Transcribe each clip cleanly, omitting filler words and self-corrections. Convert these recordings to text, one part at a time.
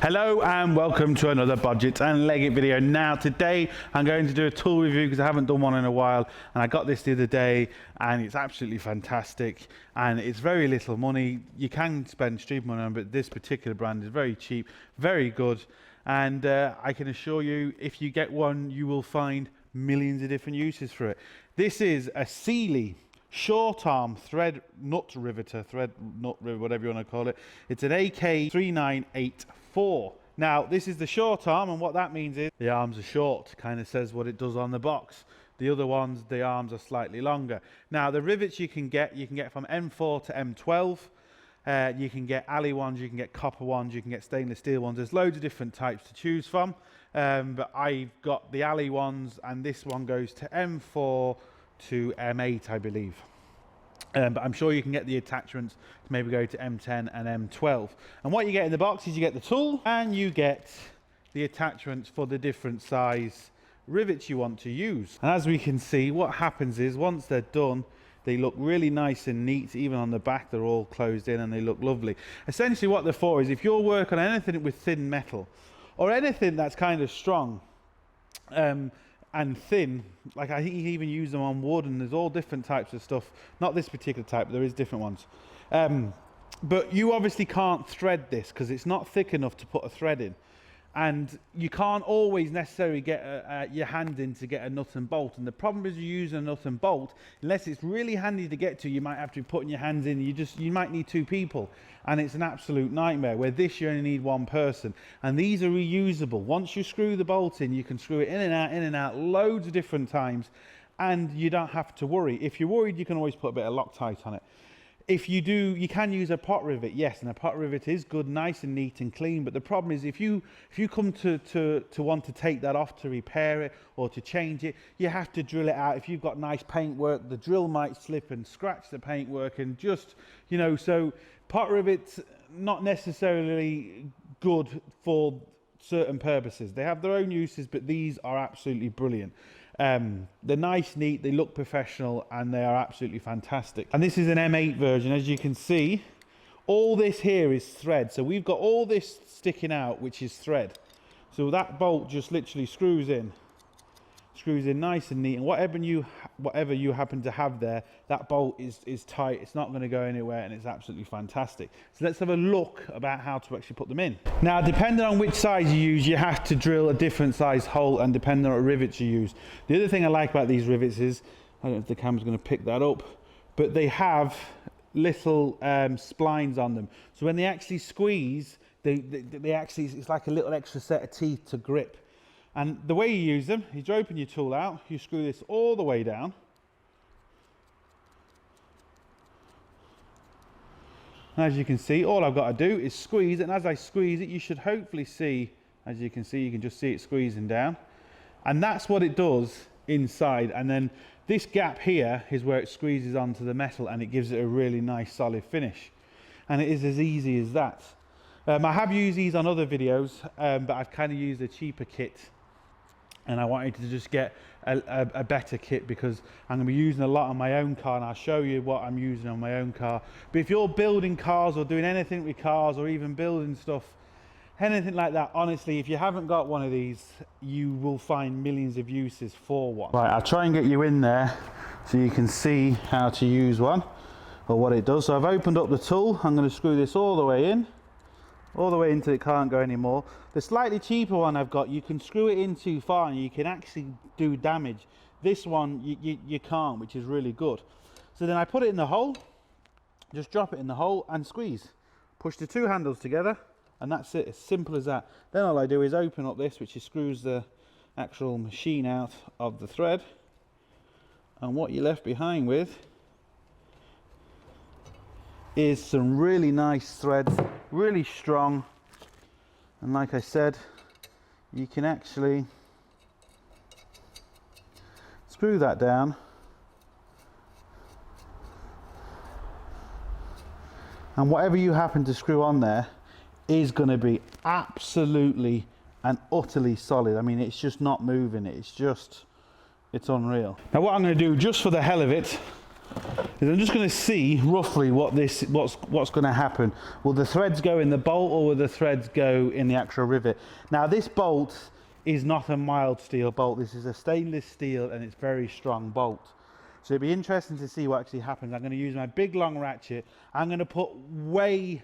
Hello and welcome to another Bodgit and Leggit video. Now today I'm going to do a tool review because I haven't done one in a while, and I got this the other day and it's absolutely fantastic and it's very little money. You can spend stupid money on it, but this particular brand is very cheap, very good, and I can assure you if you get one you will find millions of different uses for it. This is a Sealey short arm thread nut riveter, whatever you want to call it. It's an AK3984. Now this is the short arm, and what that means is the arms are short, kind of says what it does on the box. The other ones, the arms are slightly longer. Now the rivets you can get from M4 to M12. You can get alley ones, you can get copper ones, you can get stainless steel ones. There's loads of different types to choose from, but I've got the alley ones, and this one goes to M4 to M8, I believe. But I'm sure you can get the attachments to maybe go to M10 and M12. And what you get in the box is you get the tool and you get the attachments for the different size rivets you want to use. And as we can see, what happens is once they're done, they look really nice and neat. Even on the back, they're all closed in and they look lovely. Essentially what they're for is if you're working on anything with thin metal or anything that's kind of strong, and thin, like I think you can even use them on wood, and there's all different types of stuff. Not this particular type, but there is different ones. But you obviously can't thread this because it's not thick enough to put a thread in. And you can't always necessarily get your hand in to get a nut and bolt. And the problem is you use a nut and bolt, unless it's really handy to get to, you might have to be putting your hands in. You might need two people, and it's an absolute nightmare. Where this, you only need one person. And these are reusable. Once you screw the bolt in, you can screw it in and out loads of different times, and you don't have to worry. If you're worried, you can always put a bit of Loctite on it. If you do, you can use a pot rivet, yes, and a pot rivet is good, nice and neat and clean. But the problem is if you come to want to take that off to repair it or to change it, you have to drill it out. If you've got nice paintwork, the drill might slip and scratch the paintwork, and just, you know, so pot rivets not necessarily good for certain purposes. They have their own uses, but these are absolutely brilliant. They're nice, neat, they look professional, and they are absolutely fantastic. And this is an M8 version. As you can see, all this here is thread. So we've got all this sticking out, which is thread. So that bolt just literally screws in nice and neat, and whatever you happen to have there, that bolt is tight. It's not going to go anywhere, and it's absolutely fantastic. So let's have a look about how to actually put them in. Now, depending on which size you use, you have to drill a different size hole, and depending on what rivets you use. The other thing I like about these rivets is, I don't know if the camera's going to pick that up, but they have little splines on them. So when they actually squeeze, they actually, it's like a little extra set of teeth to grip. And the way you use them is you open your tool out, you screw this all the way down. And as you can see, all I've got to do is squeeze it, and as I squeeze it, you should hopefully see, as you can see, you can just see it squeezing down. And that's what it does inside. And then this gap here is where it squeezes onto the metal, and it gives it a really nice solid finish. And it is as easy as that. I have used these on other videos, but I've kind of used a cheaper kit. And I wanted to just get a better kit because I'm going to be using a lot on my own car, and I'll show you what I'm using on my own car. But if you're building cars or doing anything with cars or even building stuff, anything like that, honestly, if you haven't got one of these, you will find millions of uses for one. Right, I'll try and get you in there so you can see how to use one or what it does. So I've opened up the tool. I'm going to screw this all the way in. All the way until it can't go anymore. The slightly cheaper one I've got, you can screw it in too far and you can actually do damage. This one you can't, which is really good. So then I put it in the hole, just drop it in the hole and squeeze. Push the two handles together, and that's it, as simple as that. Then all I do is open up this, which screws the actual machine out of the thread, and what you're left behind with is some really nice threads, really strong, and like I said, you can actually screw that down, and whatever you happen to screw on there is going to be absolutely and utterly solid. I mean, it's just not moving, it's unreal. Now what I'm going to do, just for the hell of it, is I'm just going to see roughly what's going to happen. Will the threads go in the bolt, or will the threads go in the actual rivet? Now this bolt is not a mild steel bolt. This is a stainless steel, and it's very strong bolt. So it'd be interesting to see what actually happens. I'm going to use my big long ratchet. I'm going to put way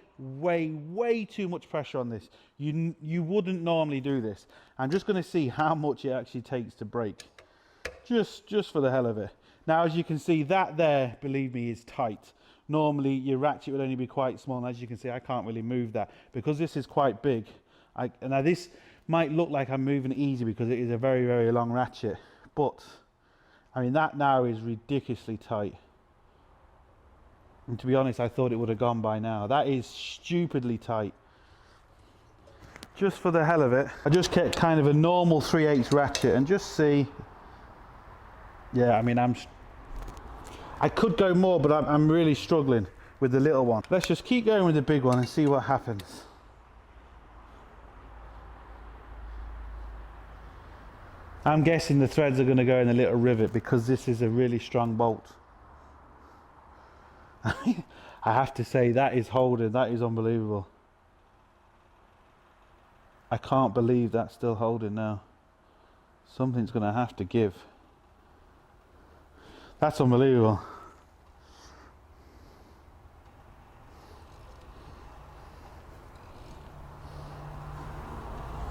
too much pressure on this. You wouldn't normally do this. I'm just going to see how much it actually takes to break. Just for the hell of it. Now, as you can see, that there, believe me, is tight. Normally, your ratchet would only be quite small. And as you can see, I can't really move that. Because this is quite big. Now, this might look like I'm moving it easy because it is a very long ratchet. But I mean, that now is ridiculously tight. And to be honest, I thought it would have gone by now. That is stupidly tight. Just for the hell of it, I just kept kind of a normal 3/8 ratchet and just see. Yeah, I mean, I could go more, but I'm really struggling with the little one. Let's just keep going with the big one and see what happens. I'm guessing the threads are going to go in the little rivet because this is a really strong bolt. I have to say, that is holding. That is unbelievable. I can't believe that's still holding now. Something's going to have to give. That's unbelievable.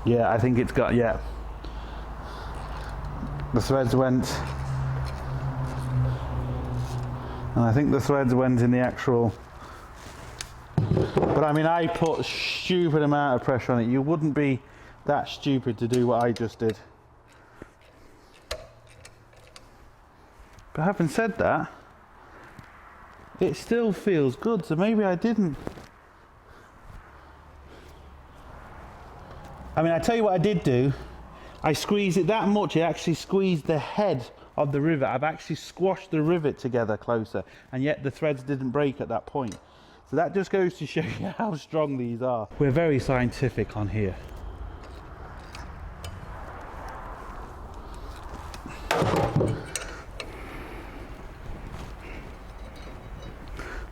Yeah, I think it's got, yeah. The threads went, and I think the threads went in the actual, but I mean, I put a stupid amount of pressure on it. You wouldn't be that stupid to do what I just did. But having said that, it still feels good, so maybe I didn't. I mean, I tell you what I did do. I squeezed it that much, it actually squeezed the head of the rivet. I've actually squashed the rivet together closer, and yet the threads didn't break at that point. So that just goes to show you how strong these are. We're very scientific on here.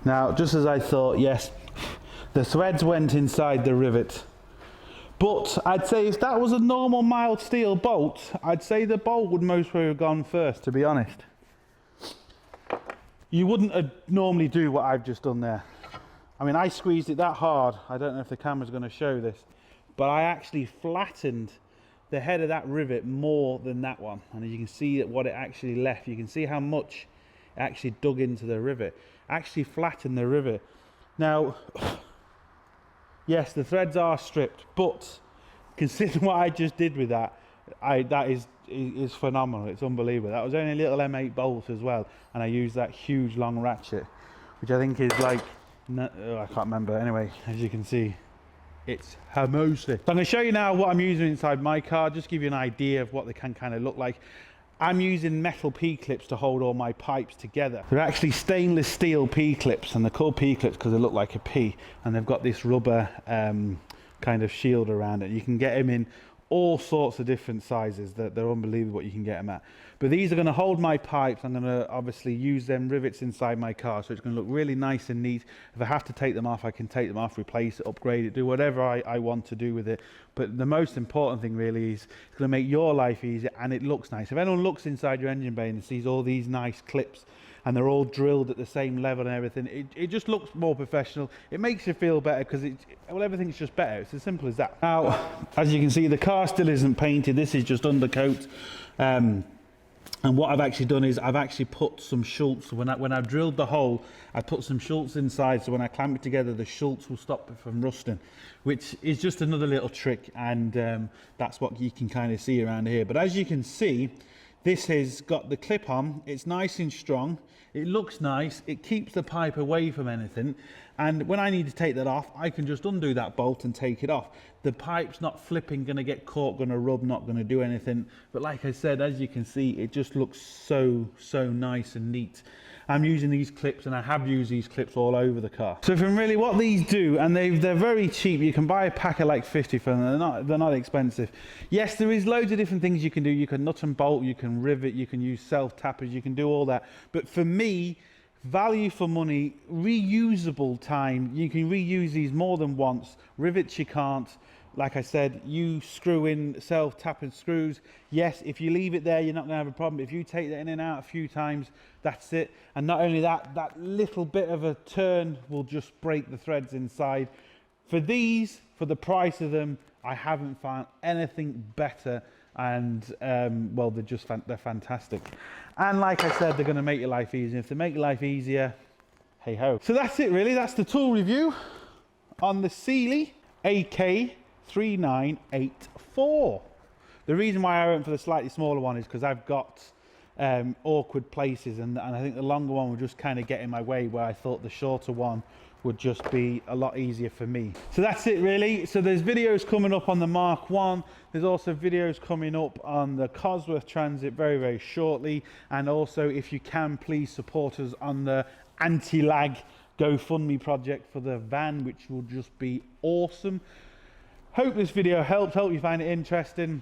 Now, just as I thought, yes, the threads went inside the rivet. But I'd say if that was a normal mild steel bolt, I'd say the bolt would most probably have gone first, to be honest. You wouldn't normally do what I've just done there. I mean, I squeezed it that hard. I don't know if the camera's going to show this, but I actually flattened the head of that rivet more than that one. And as you can see what it actually left, you can see how much it actually dug into the rivet. Actually flattened the rivet. Now, yes, the threads are stripped, but considering what I just did with that, that is phenomenal. It's unbelievable. That was only a little M8 bolt as well, and I used that huge long ratchet, which I think is like, I can't remember. Anyway, as you can see, it's hermously. So I'm going to show you now what I'm using inside my car, just give you an idea of what they can kind of look like. I'm using metal P-clips to hold all my pipes together. They're actually stainless steel P-clips, and they're called P-clips because they look like a P, and they've got this rubber kind of shield around it. You can get them in all sorts of different sizes. They're unbelievable what you can get them at. But these are going to hold my pipes. I'm going to obviously use them rivets inside my car, so it's going to look really nice and neat. If I have to take them off, I can take them off, replace it, upgrade it, do whatever I want to do with it. But the most important thing really is it's going to make your life easier, and it looks nice. If anyone looks inside your engine bay and sees all these nice clips, and they're all drilled at the same level and everything, it just looks more professional. It makes you feel better because well, everything's just better. It's as simple as that. Now, as you can see, the car still isn't painted. This is just undercoat. And what I've actually done is I've actually put some Schultz. When I've drilled the hole, I put some Schultz inside, so when I clamp it together, the Schultz will stop it from rusting, which is just another little trick, and that's what you can kind of see around here. But as you can see, this has got the clip on. It's nice and strong. It looks nice. It keeps the pipe away from anything. And when I need to take that off, I can just undo that bolt and take it off. The pipe's not flipping, going to get caught, going to rub, not going to do anything. But like I said, as you can see, it just looks so nice and neat. I'm using these clips, and I have used these clips all over the car. So from really what these do, and they're very cheap. You can buy a pack of like 50 for them. They're not expensive. Yes, there is loads of different things you can do. You can nut and bolt, you can rivet, you can use self-tappers, you can do all that. But for me, value for money, reusable time. You can reuse these more than once. Rivets you can't. Like I said, you screw in self-tapping screws. Yes, if you leave it there, you're not going to have a problem. If you take that in and out a few times, that's it. And not only that, that little bit of a turn will just break the threads inside. For these, for the price of them, I haven't found anything better. And well, they're fantastic. And like I said, they're going to make your life easier. If they make your life easier, hey ho. So that's it really. That's the tool review on the Sealey AK3984. The reason why I went for the slightly smaller one is because I've got awkward places, and I think the longer one would just kind of get in my way, where I thought the shorter one would just be a lot easier for me. So that's it really. So there's videos coming up on the Mark 1. There's also videos coming up on the Cosworth Transit very, very shortly. And also, if you can, please support us on the anti-lag GoFundMe project for the van, which will just be awesome. Hope this video helped. Hope you find it interesting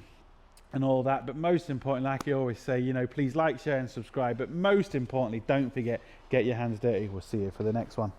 and all that. But most importantly, like I always say, you know, please like, share and subscribe. But most importantly, don't forget, get your hands dirty. We'll see you for the next one.